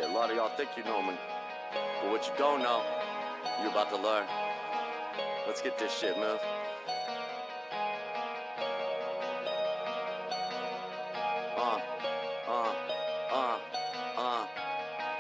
A lot of y'all think you know me, but what you don't know, you're about to learn. Let's get this shit moved.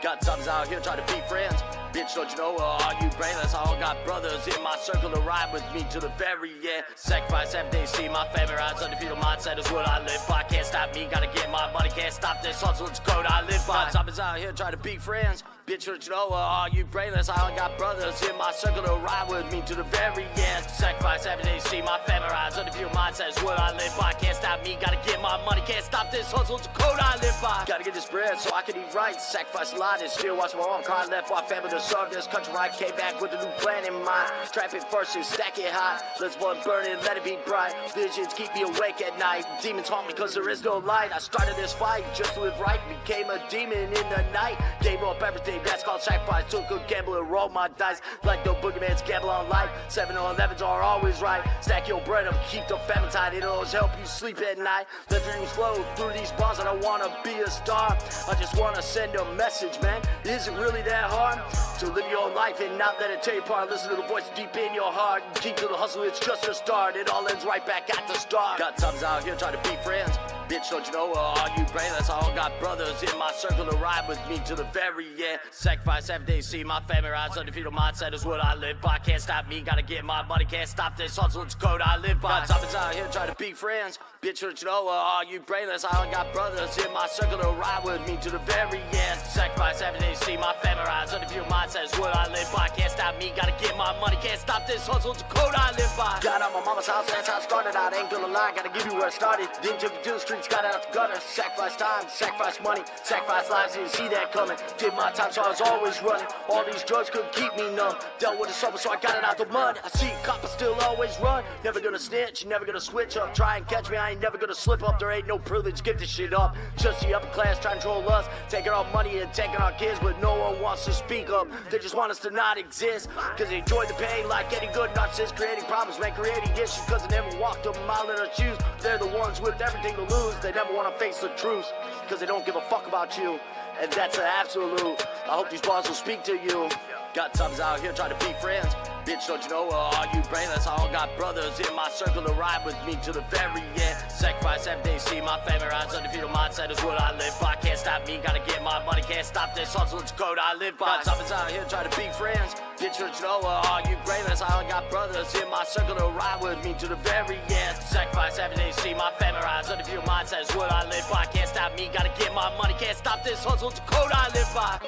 Got subs out here trying to be friends. Bitch, don't you know, are you brainless? I all got brothers in my circle to ride with me to the very end. Sacrifice every day, see my family rise. Undefeated mindset is what I live by. Can't stop me, gotta get my money. Can't stop this hustle, it's code I live by. Got subs out here trying to be friends. Bitch, don't you know, are you brainless? I all got brothers in my circle to ride with me to the very end. Sacrifice every day, see my family rise. Undefeated mindset is what I live by. Can't stop me, gotta get my money. Can't stop this hustle, it's code I live by. Gotta get this bread so I can eat right. Sacrifice a lot and still watch my mom cry. Left my family to serve this country right. Came back with a new plan in mind. Trap it first and stack it high. Let's burn it, let it be bright. Visions keep me awake at night. Demons haunt me cause there is no light. I started this fight just to live right. Became a demon in the night. Gave up everything, that's called sacrifice. Took a gamble and rolled my dice. Like no boogeyman's gamble on life. 7 or 11s are always right. Stack your bread up, keep the famine tight. It'll always help you sleep at night. Let dreams flow through these bars. I don't wanna be a star. I just wanna send a message, man. Is it really that hard to live your life and not let it tear you apart? Listen to the voice deep in your heart. Keep to the hustle, it's just a start. It all ends right back at the start. Got subs out here trying to be friends. Bitch, don't you know, are you brainless? I all got brothers in my circle to ride with me to the very end. Sacrifice every day, see my family rise. Undefeated mindset is what I live by. Can't stop me, gotta get my money. Can't stop this hustle, it's code I live by. Got subs out here trying to be friends. Bitch, don't you know, are you brainless? I all got brothers in my circle to ride with me to the very end. Sacrifice every day, see my family rise. Undefeated mindset is what I live by. Can't stop me, gotta get my money. Can't stop this hustle, it's code I live by. Got out my mama's house, that's how it started out. Ain't gonna lie, gotta give you where it started. Then took it to the streets, got out the gutter. Sacrifice time, sacrifice money, sacrifice lives, didn't see that coming. Did my time, so I was always running. All these drugs couldn't keep me numb. Dealt with the summer, so I got it out the mud. I see coppers still always run. Never gonna snitch, never gonna switch up. Try and catch me, I ain't never gonna slip up. There ain't no privilege, give this shit up. Just the upper class trying to control us. Taking our money and taking our kids, but no one wants to speak up. They just want us to not exist, cause they enjoy the pain like any good narcissist. Creating problems, man, creating issues, cause they never walked a mile in their shoes. They're the ones with everything to lose. They never wanna face the truth, cause they don't give a fuck about you. And that's an absolute. I hope these bars will speak to you. Got subs out here trying to be friends. Bitch, don't you know, are you brainless? I all got brothers in my circle to ride with me to the very end. Sacrifice every day, see my family rise. Undefeated mindset is what I live by. Can't stop me, gotta get my money. Can't stop this hustle, it's code I live by. Got subs out here trying to be friends. Bitch, don't you know, are you brainless? I all got brothers in my circle to ride with me to the very end. Sacrifice every day, see my family rise. Undefeated mindset is what I live by. Can't stop me, gotta get my money. Can't stop this hustle, it's code I live by.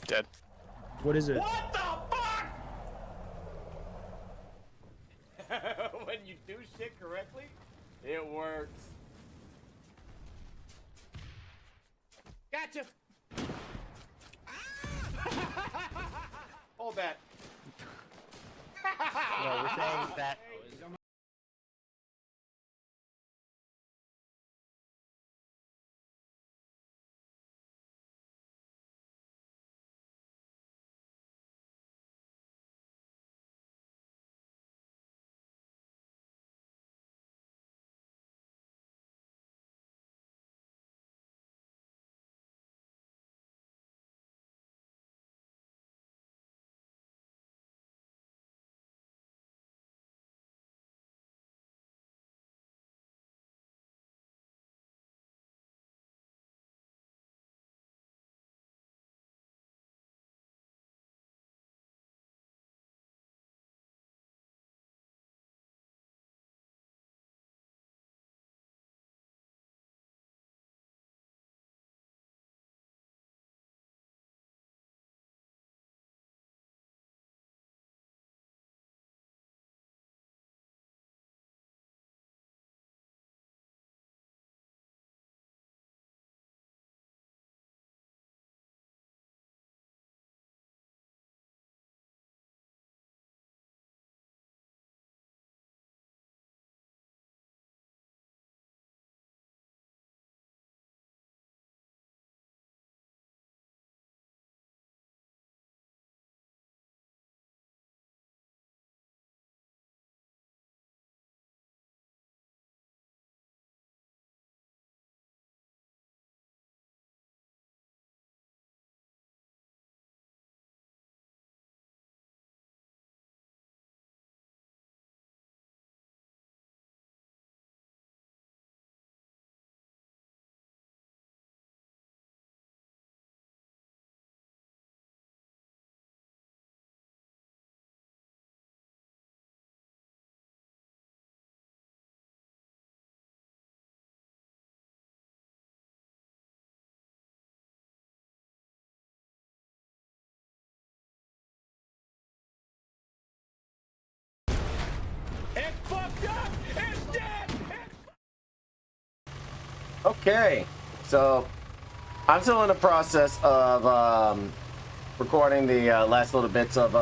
Dead. What is it? What the fuck? When you do shit correctly, it works. Gotcha. Hold that. No, we're saying that Okay, so I'm still in the process of recording the last little bits of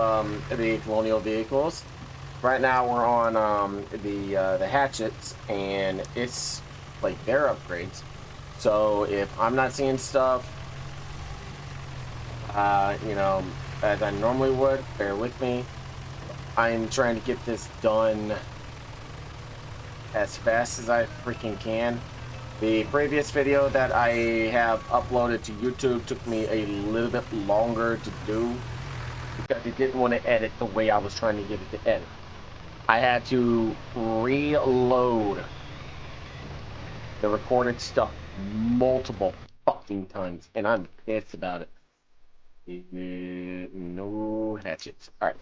the colonial vehicles. Right now we're on the hatchets, and it's like their upgrades. So if I'm not seeing stuff, you know, as I normally would, bear with me. I'm trying to get this done as fast as I freaking can. The previous video that I have uploaded to YouTube took me a little bit longer to do because it didn't want to edit the way I was trying to get it to edit. I had to reload the recorded stuff multiple fucking times, and I'm pissed about it. No hatchets. All right.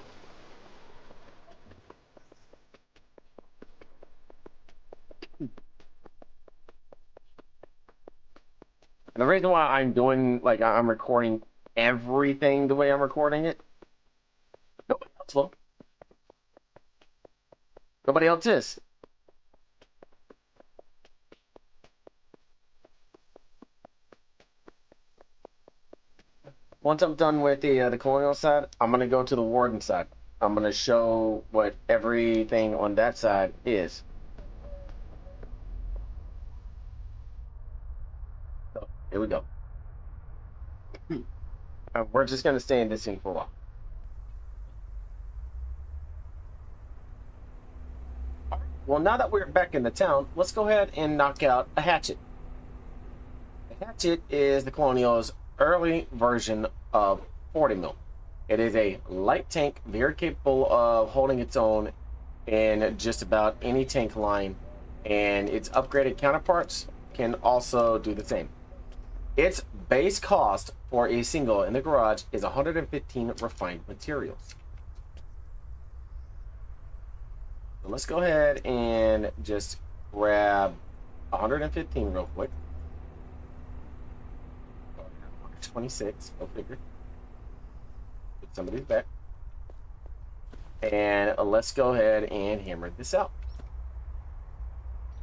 And the reason why I'm doing, like, I'm recording everything the way I'm recording it, nobody else will. Nobody else is. Once I'm done with the colonial side, I'm gonna go to the warden side. I'm gonna show what everything on that side is. So here we go. We're just gonna stay in this scene for a while. Well, now that we're back in the town, let's go ahead and knock out a hatchet. The hatchet is the colonial's early version of 40 mil. It is a light tank, very capable of holding its own in just about any tank line, and its upgraded counterparts can also do the same. Its base cost for a single in the garage is 115 refined materials. So let's go ahead and just grab 115 real quick. 26, go figure. Get some of these back. And let's go ahead and hammer this out.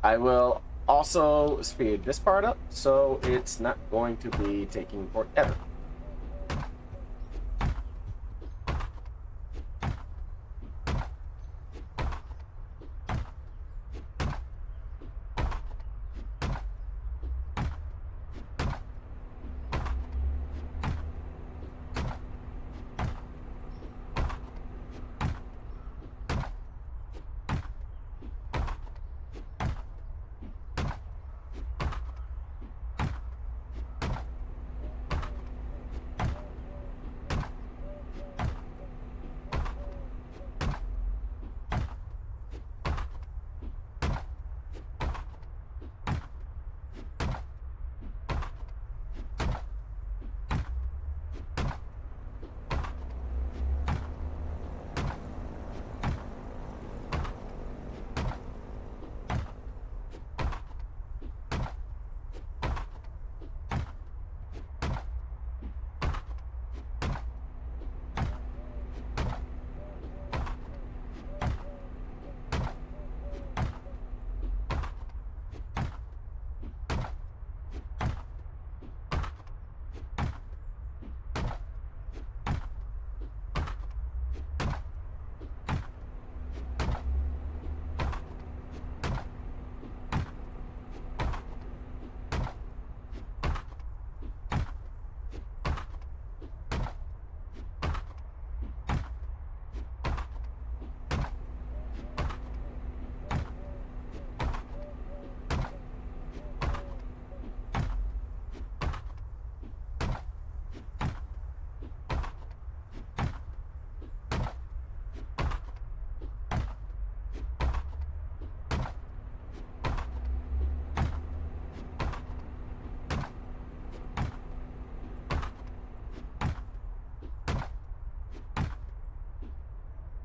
I will also speed this part up so it's not going to be taking forever.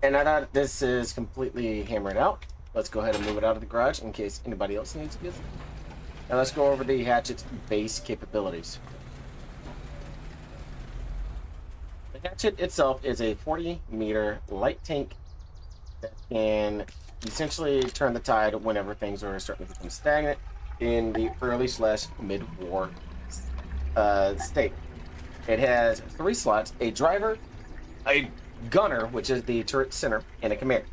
And now that this is completely hammered out, let's go ahead and move it out of the garage in case anybody else needs to use it. Now let's go over the hatchet's base capabilities. The hatchet itself is a 40-meter light tank that can essentially turn the tide whenever things are starting to become stagnant. in the early slash mid-war state. It has 3 slots: a driver, a gunner, which is the turret center, and a commander.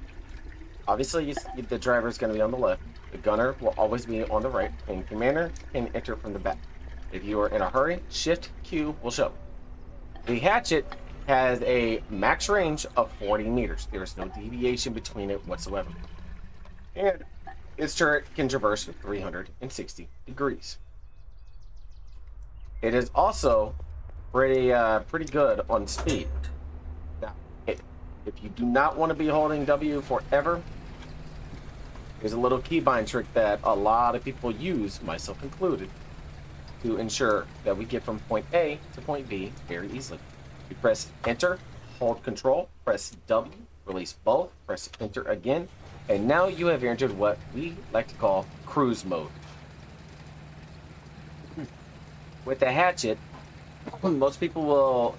Obviously, the driver is going to be on the left. The gunner will always be on the right, and commander can enter from the back. If you are in a hurry, Shift Q will show. The hatchet has a max range of 40 meters. There is no deviation between it whatsoever. And its turret can traverse 360 degrees. It is also pretty good on speed. Now, if you do not want to be holding W forever, there's a little keybind trick that a lot of people use, myself included, to ensure that we get from point A to point B very easily. You press enter, hold control, press W, release both, press enter again, and now you have entered what we like to call cruise mode. With the hatchet, most people will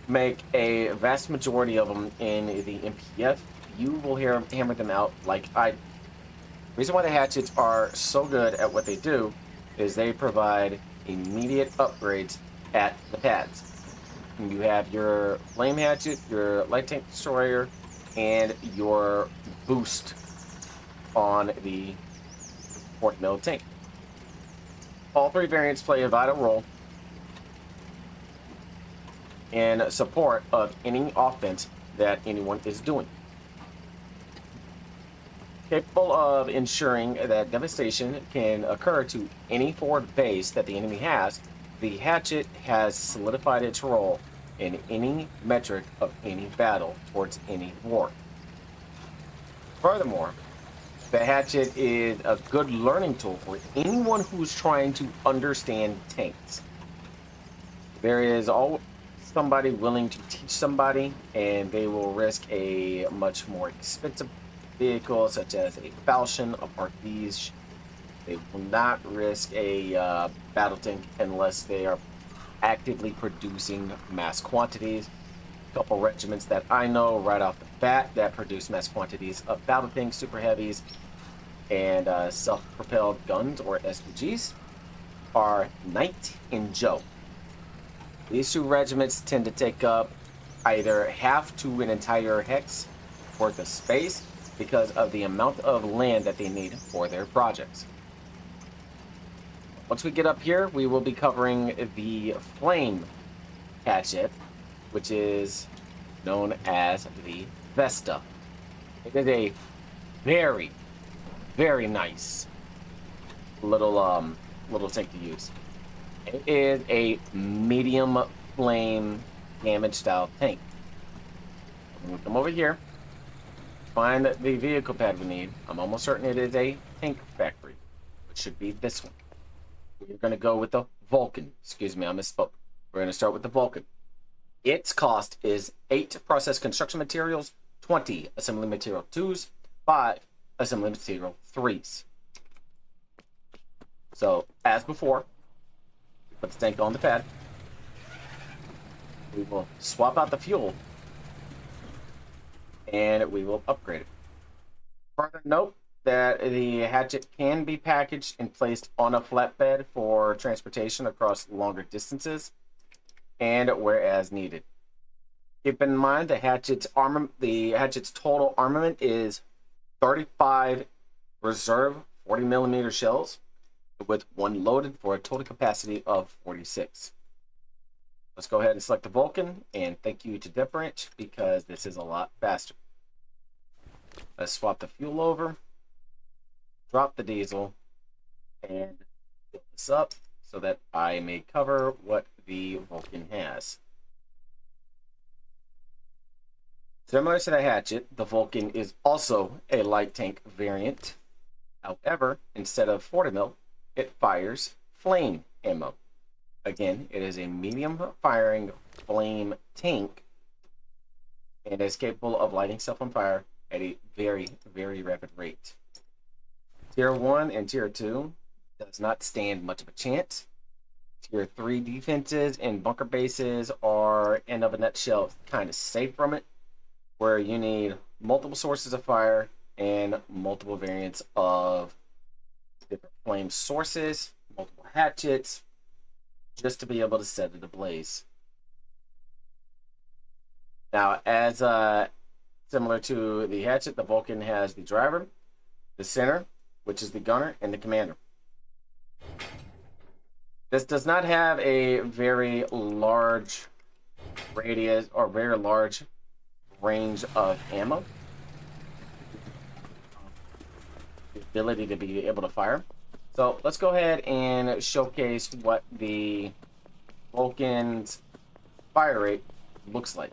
make a vast majority of them in the MPF. You will hammer them out like I do. The reason why the hatchets are so good at what they do is they provide immediate upgrades at the pads. You have your flame hatchet, your light tank destroyer, and your boost on the 40 mil tank. All 3 variants play a vital role in support of any offense that anyone is doing. Capable of ensuring that devastation can occur to any forward base that the enemy has, the hatchet has solidified its role in any metric of any battle towards any war. Furthermore, the hatchet is a good learning tool for anyone who's trying to understand tanks. There is always somebody willing to teach somebody, and they will risk a much more expensive vehicle such as a falchion, a Barthes. They will not risk a battle tank unless they are actively producing mass quantities. A couple regiments that I know right off the bat that produce mass quantities of battle tanks, super heavies, and self-propelled guns or SPGs are Knight and Joe. These 2 regiments tend to take up either half to an entire hex worth of space because of the amount of land that they need for their projects. Once we get up here, we will be covering the flame hatchet, which is known as the Vesta. It is a very, very nice little tank to use. It is a medium flame damage style tank. We'll come over here, find the vehicle pad we need. I'm almost certain it is a tank factory, which should be this one. We're going to go with the Vulcan. Excuse me, I misspoke. We're going to start with the Vulcan. Its cost is 8 process construction materials, 20 assembly material 2s, 5 assembly material 3s. So, as before, we put the tank on the pad. We will swap out the fuel, and we will upgrade it. Further note that the hatchet can be packaged and placed on a flatbed for transportation across longer distances and where as needed. Keep in mind the hatchet's total armament is 35 reserve 40mm shells with 1 loaded for a total capacity of 46. Let's go ahead and select the Vulcan, and thank you to Devbranch because this is a lot faster. Let's swap the fuel over, drop the diesel, and fill this up so that I may cover what the Vulcan has. Similar to the hatchet, the Vulcan is also a light tank variant. However, instead of 40mm, it fires flame ammo. Again, it is a medium firing flame tank and is capable of lighting stuff on fire at a very, very rapid rate. Tier 1 and Tier 2 does not stand much of a chance. Tier 3 defenses and bunker bases are, in of a nutshell, kind of safe from it, where you need multiple sources of fire and multiple variants of different flame sources, multiple hatchets, just to be able to set it ablaze. Now, as similar to the hatchet, the Vulcan has the driver, the center, which is the gunner, and the commander. This does not have a very large radius or very large range of ammo. The ability to be able to fire. So let's go ahead and showcase what the Vulcan's fire rate looks like.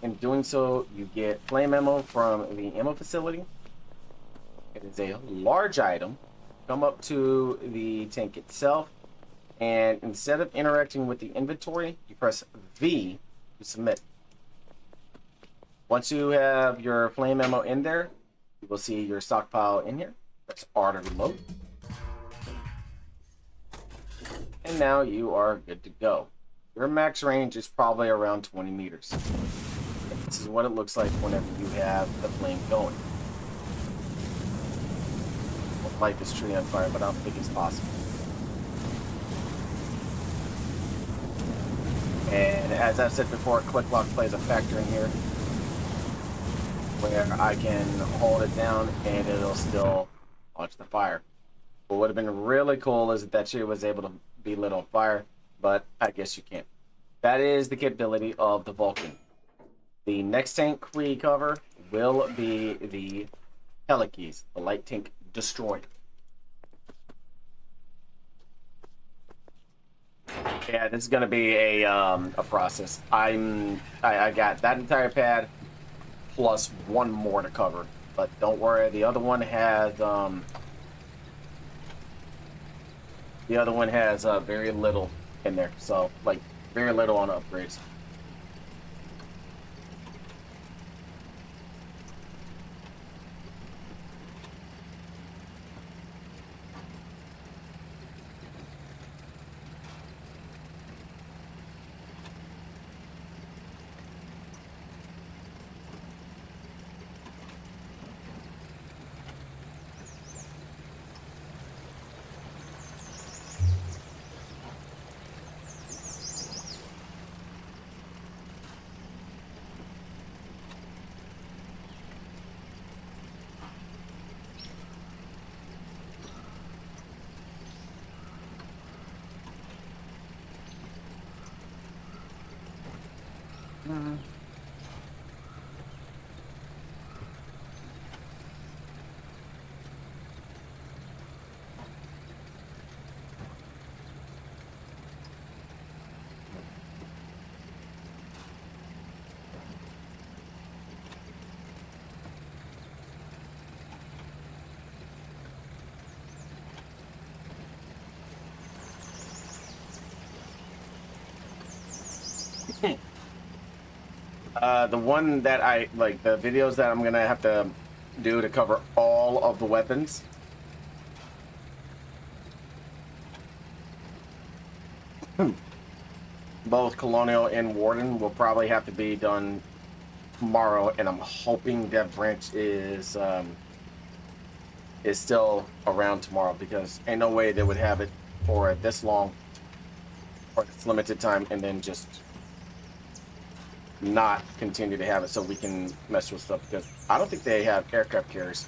In doing so, you get flame ammo from the ammo facility. It is a large item. Come up to the tank itself, and instead of interacting with the inventory, you press V to submit. Once you have your flame ammo in there, you will see your stockpile in here. Press R to reload. And now you are good to go. Your max range is probably around 20 meters. This is what it looks like whenever you have the flame going. I'll light this tree on fire, but I don't think it's possible. And as I've said before, click lock plays a factor in here, where I can hold it down and it'll still launch the fire. What would have been really cool is that tree was able to be lit on fire, but I guess you can't. That is the capability of the Vulcan. The next tank we cover will be the Helikes, the light tank destroyer. Yeah, this is gonna be a process. I got that entire pad plus one more to cover, but don't worry, the other one has very little in there, so like very little on upgrades. The one that I like, the videos that I'm gonna have to do to cover all of the weapons. Both Colonial and Warden will probably have to be done tomorrow, and I'm hoping Devbranch is still around tomorrow, because ain't no way they would have it for this long or this limited time and then just not continue to have it so we can mess with stuff, because I don't think they have aircraft carriers.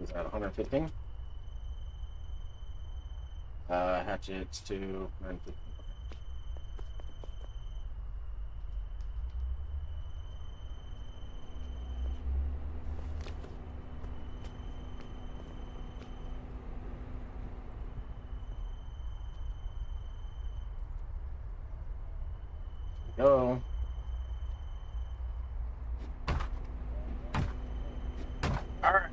was that 115? Hatchets to 115. Go. All right.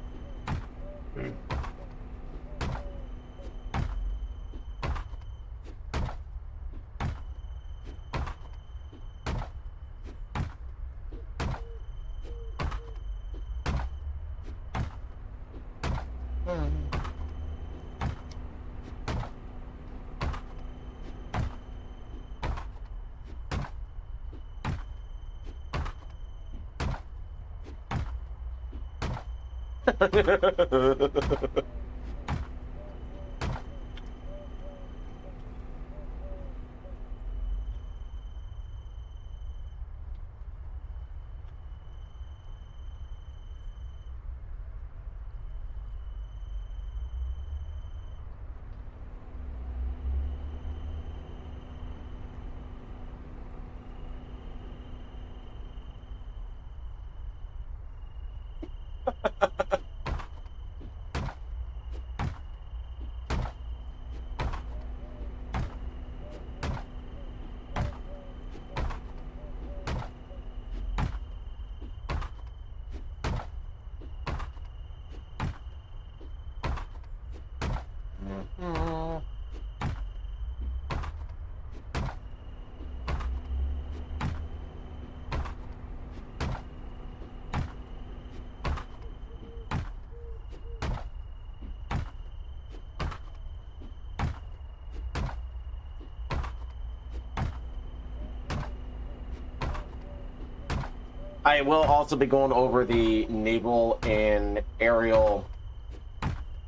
I will also be going over the naval and aerial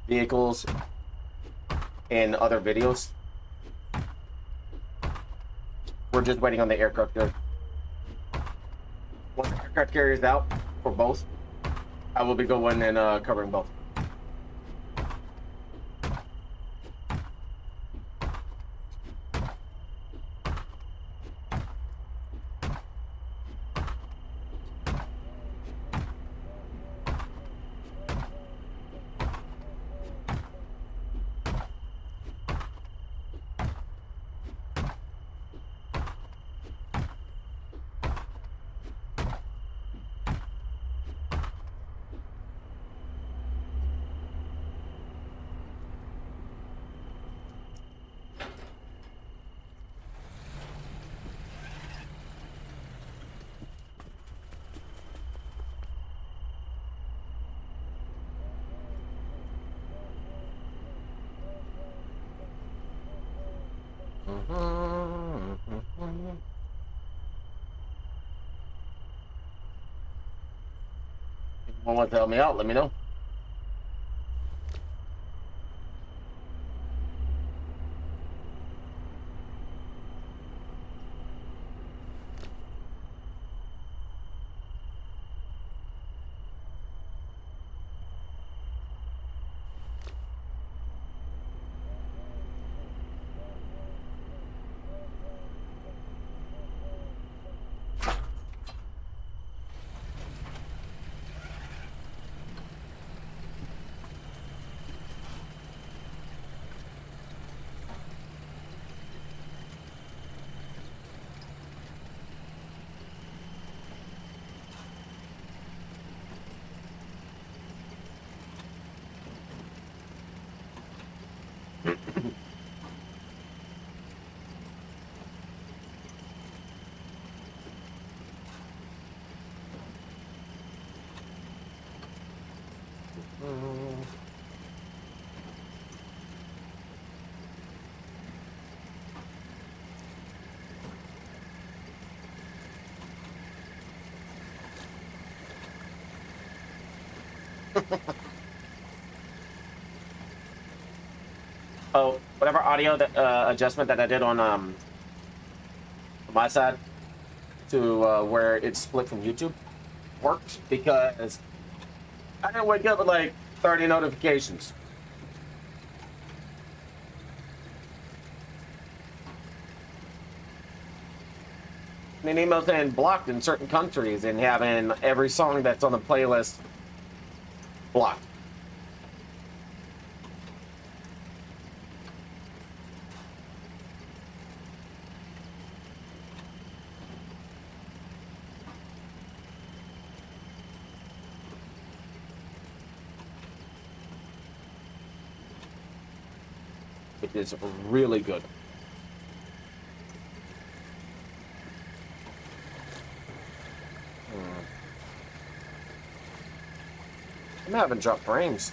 vehicles in other videos. We're just waiting on the aircraft carrier. Once the aircraft carrier is out for both, I will be going and covering both. If anyone wants to help me out, let me know. Oh, whatever audio that adjustment that I did on my side to where it's split from YouTube worked because I didn't wake up at like 30 notifications. An email saying blocked in certain countries and having every song that's on the playlist blocked. It is really good. I'm having drop frames.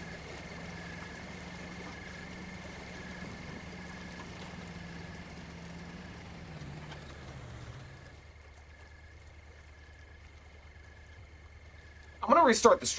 I'm gonna restart the stream.